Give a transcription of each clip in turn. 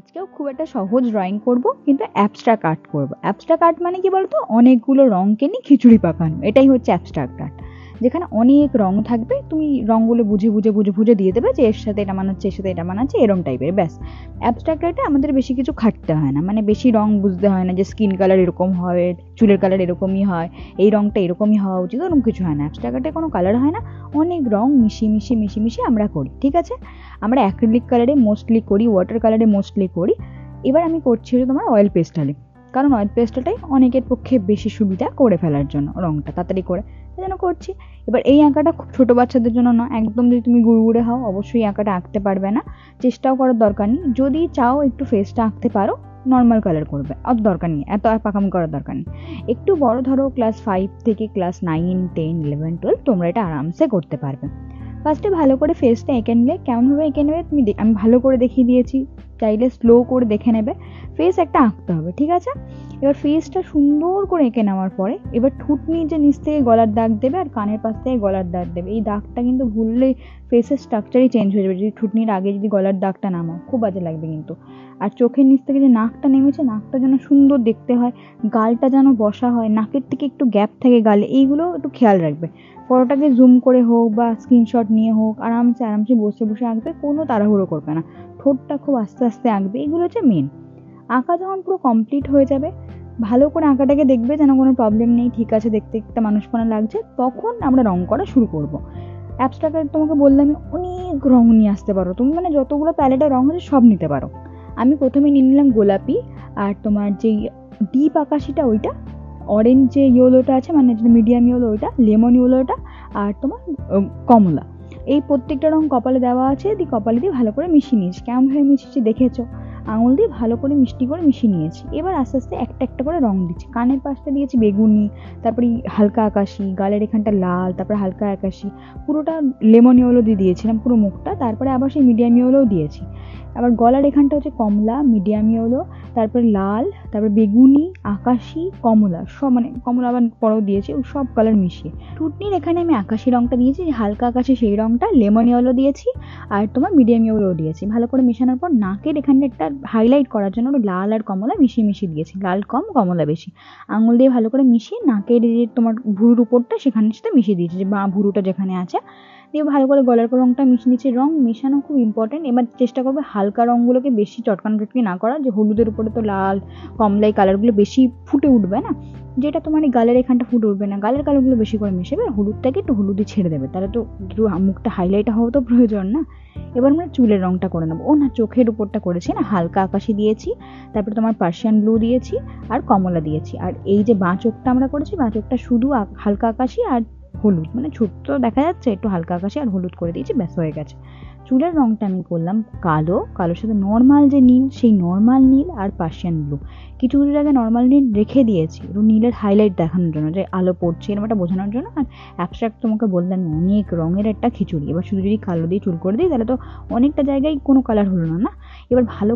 আজকেও খুব একটা সহজ ড্রয়িং করব, কিন্তু অ্যাবস্ট্রাক্ট আর্ট করব। অ্যাবস্ট্রাক্ট আর্ট মানে কি বলতো, অনেকগুলো রঙকে নিয়ে খিচুড়ি পাকানো, এটাই হচ্ছে অ্যাবস্ট্রাক্ট আর্ট। যেখানে অনেক রং থাকবে, তুমি রঙগুলো বুঝে বুঝে বুঝে বুঝে দিয়ে দেবে যে এর সাথে এটা মানাচ্ছে, এর সাথে এটা মানাচ্ছে, এরম টাইপের। ব্যাস, অ্যাবস্ট্রাক্ট আর্টে আমাদের বেশি কিছু খাটতে হয় না, মানে বেশি রং বুঝতে হয় না যে স্কিন কালার এরকম হয়, চুলের কালার এরকমই হয়, এই রংটা এরকমই হওয়া উচিত, ওরকম কিছু হয় না। অ্যাবস্ট্রাক্ট আর্টে কোনো কালার হয় না, অনেক রং মিশিয়ে মিশিয়ে মিশিয়ে মিশিয়ে আমরা করি, ঠিক আছে। আমরা অ্যাক্রিলিক কালারে মোস্টলি করি, ওয়াটার কালারে মোস্টলি করি। এবার আমি করছি হচ্ছে তোমার অয়েল পেস্টালে, কারণ অয়েল পেস্টালটাই অনেকের পক্ষে বেশি সুবিধা করে ফেলার জন্য, রঙটা তাড়াতাড়ি করে, সেই জন্য করছি। এবার এই আঁকাটা খুব ছোটো বাচ্চাদের জন্য না, একদম যদি তুমি গুড়গুড়ে হও অবশ্যই আঁকাটা আঁকতে পারবে না, চেষ্টাও করার দরকার নেই। যদি চাও একটু ফেসটা আঁকতে পারো, নর্মাল কালার করবে, অত দরকার নেই, এত পাকামি করার দরকার নেই। একটু বড় ধরো ক্লাস 5 থেকে ক্লাস 9, 10, 11, 12 তোমরা এটা আরামসে করতে পারবে। ফার্স্টে ভালো করে ফেসটা এঁকে নিলে, কেমনভাবে এঁকে নেবে তুমি আমি ভালো করে দেখিয়ে দিয়েছি, চাইলে স্লো করে দেখে নেবে। ফেস একটা আঁকতে হবে, ঠিক আছে। এবার ফেসটা সুন্দর করে এঁকে নেওয়ার পরে এবার ঠুটনি যে নিচ থেকে গলার দাগ দেবে আর কানের পাশ থেকে গলার দাগ দেবে। এই দাগটা কিন্তু ভুললেই ফেসের স্ট্রাকচারই চেঞ্জ হয়ে যাবে। যদি ঠুটনির আগে যদি গলার দাগটা নামাও, খুব বাজে লাগবে কিন্তু। আর চোখের নিচ থেকে যে নাকটা নেমেছে, নাকটা যেন সুন্দর দেখতে হয়, গালটা যেন বসা হয়, নাকের থেকে একটু গ্যাপ থাকে গালে, এইগুলো একটু খেয়াল রাখবে। ফটোটাকে জুম করে হোক বা স্ক্রিনশট নিয়ে হোক, আরামসে আরামসে বসে বসে আঁকবে, কোনো তাড়াহুড়ো করবে না। ঠোঁটটা খুব আস্তে আস্তে আঁকবে, এগুলো হচ্ছে মেন। আঁকা যখন পুরো কমপ্লিট হয়ে যাবে, ভালো করে আঁকাটাকে দেখবে যেন কোনো প্রবলেম নেই, ঠিক আছে, দেখতে দেখতে মানুষপনা লাগছে, তখন আমরা রং করা শুরু করব। অ্যাবস্ট্রাক্ট আর্ট তোমাকে বললাম অনেক রং নিয়ে আসতে পারো তুমি, মানে যতগুলো প্যালেটের রং আছে সব নিতে পারো। আমি প্রথমে নিয়ে নিলাম গোলাপি, আর তোমার যেই ডিপ আকাশিটা ওইটা, অরেঞ্জ যে ইয়েলোটা আছে মানে যেটা মিডিয়াম ইয়েলো ওইটা, লেমন ইয়েলোটা, আর তোমার কমলা। এই প্রত্যেকটা রং কপালে দেওয়া আছে, দিয়ে কপালে দিয়ে ভালো করে মিশিয়ে নিয়েছি। কেমনভাবে মিশিয়েছি দেখেছো, আঙুল দিয়ে ভালো করে মিষ্টি করে মিশিয়ে নিয়েছি। এবার আস্তে আস্তে একটা একটা করে রং দিচ্ছি। কানের পাশটা দিয়েছি বেগুনি, তারপরে হালকা আকাশি, গালের এখানটা লাল, তারপরে হালকা আকাশি, পুরোটা লেমন ইয়েলো দিয়ে দিয়েছিলাম পুরো মুখটা, তারপরে আবার সেই মিডিয়াম ইয়েলোও দিয়েছি। আবার গলার এখানটা হচ্ছে কমলা, মিডিয়াম ইয়েলো, তারপরে লাল, তারপরে বেগুনি, আকাশি, কমলা, সব মানে কমলা আবার পরেও দিয়েছি, ওই সব কালার মিশিয়ে। ঠুটনির এখানে আমি আকাশি রংটা দিয়েছি, হালকা আকাশি সেই রংটা, লেমন ইয়েলো দিয়েছি, আর তোমার মিডিয়াম ইয়েলো দিয়েছি। ভালো করে মেশানোর পর নাকের এখানটা একটা হাইলাইট করার জন্য লাল আর কমলা মিশিয়ে মিশিয়ে দিয়েছি, লাল কম কমলা বেশি। আঙুল দিয়ে ভালো করে মিশিয়ে নাকের যে তোমার ভুরুর উপরটা সেখানের সাথে মিশিয়ে দিয়েছি, যে বাঁ ভুরুটা যেখানে আছে, দিয়ে ভালো করে গলার রংটা মিশিয়ে নিচ্ছি। রং মেশানো খুব ইম্পর্টেন্ট। এবার চেষ্টা করবে হালকা রঙগুলোকে বেশি চটকানো চটকি না করা, যে হলুদের উপরে তো লাল কমলা এই কালারগুলো বেশি ফুটে উঠবে না, যেটা তোমার এই গালের এখানটা ফুটে উঠবে না, গালের কালারগুলো বেশি করে মেশাবে, হলুদটাকে একটু হলুদই ছেড়ে দেবে, তাহলে তো একটু মুখটা হাইলাইট হওয়া তো প্রয়োজন না। এবার আমরা চুলের রংটা করে নেবো। ও না, চোখের উপরটা করেছি না, হালকা আকাশি দিয়েছি, তারপরে তোমার পার্সিয়ান ব্লু দিয়েছি, আর কমলা দিয়েছি। আর এই যে বাঁ চোখটা আমরা করেছি, বাঁ চোখটা শুধু হালকা আকাশি আর হলুদ, মানে ছোট্ট দেখা যাচ্ছে, একটু হালকা আকাশি আর হলুদ করে দিয়েছি, ব্যাস হয়ে গেছে। চুলের রংটা আমি করলাম কালো, কালোর সাথে নর্মাল যে নীল, সেই নর্মাল নীল আর পার্সিয়ান ব্লু। কিছু কিছুর আগে নর্মাল নীল রেখে দিয়েছি একটু নীলের হাইলাইট দেখানোর জন্য, যে আলো পড়ছে এরকম একটা বোঝানোর জন্য। আর অ্যাবস্ট্রাক্ট তোমাকে বললাম অনেক রঙের একটা খিচুড়ি। এবার শুধু যদি কালো দিয়ে চুল করে দিই তাহলে তো অনেকটা জায়গায় কোনো কালার হলো না, না। এবার ভালো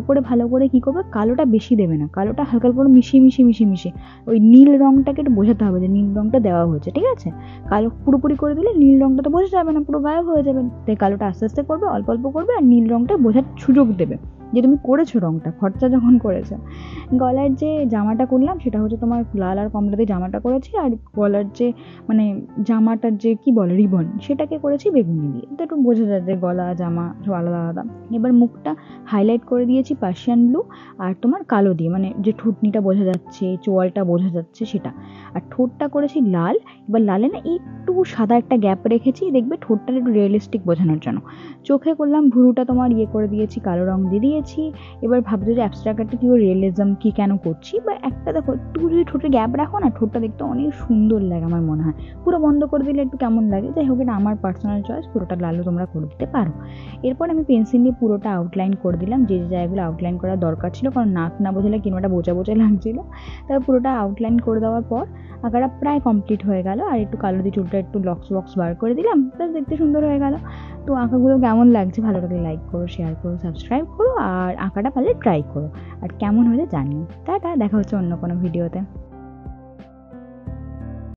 করে কী করবে, কালোটা বেশি দেবে না, কালোটা হালকা করে মিশিয়ে মিশিয়ে মিশিয়ে মিশিয়ে ওই নীল রঙটাকে একটু বোঝাতে হবে যে নীল রঙটা দেওয়া হয়েছে, ঠিক আছে। কালো পুরোপুরি করে দিলে নীল রঙটা তো বোঝা যাবে না, পুরো গায়েব হয়ে যাবে। তাই কালোটা আস্তে আস্তে করবে, অল্প অল্প করবে, আর নীল রঙটা বোঝার সুযোগ দেবে যে তুমি করেছো রঙটা, খরচা যখন করেছো। গলার যে জামাটা করলাম সেটা হচ্ছে তোমার লাল আর কমলা দিয়ে জামাটা করেছি, আর গলার যে মানে জামাটার যে কি বলে রিবন, সেটাকে করেছি বেগুনি দিয়ে, তো একটু বোঝা যায় যে গলা জামা সব আলাদা আলাদা। এবার মুখটা হাইলাইট করে দিয়েছি পার্সিয়ান ব্লু আর তোমার কালো দিয়ে, মানে যে ঠুটনিটা বোঝা যাচ্ছে, চোয়ালটা বোঝা যাচ্ছে সেটা। আর ঠোঁটটা করেছি লাল। এবার লালে না একটু সাদা একটা গ্যাপ রেখেছি, দেখবে ঠোঁটটা একটু রিয়েলিস্টিক বোঝানোর জন্য। চোখে করলাম ভুরুটা তোমার করে দিয়েছি, কালো রং দিয়ে দিয়েছি। এবার ভাবছো যে অ্যাবস্ট্রাক্ট আর্টে কি রিয়েলিজম কি কেন করছি, বা একটা দেখো একটু যদি ঠোঁটে গ্যাপ রাখো না, ঠোঁটটা দেখতে অনেক সুন্দর লাগে আমার মনে হয়। পুরো বন্ধ করে দিলে একটু কেমন লাগে, যাই হোক এটা আমার পার্সোনাল চয়েস, পুরোটা লালও তোমরা করে দিতে পারো। এরপর আমি পেন্সিল দিয়ে পুরোটা আউটলাইন করে দিলাম, যে যে জায়গাগুলো আউটলাইন করার দরকার ছিল, কারণ নাক না বোঝালে কিনোটা বোঝা বোঝা লাগছিলো। তারপর পুরোটা আউটলাইন করে দেওয়ার পর আঁকাটা প্রায় কমপ্লিট হয়ে গেল। আর একটু কালো দিয়ে চুলটা একটু লক্স বক্স বার করে দিলাম, ব্যাস দেখতে সুন্দর হয়ে গেল। তো আঁকাগুলো কেমন লাগছে ভালো লাগলে লাইক করো, শেয়ার করো, সাবস্ক্রাইব করো, আর আঁকাটা পারলে ট্রাই করো, আর কেমন হলে জানিও। টাটা, দেখা হচ্ছে অন্য কোনো ভিডিওতে।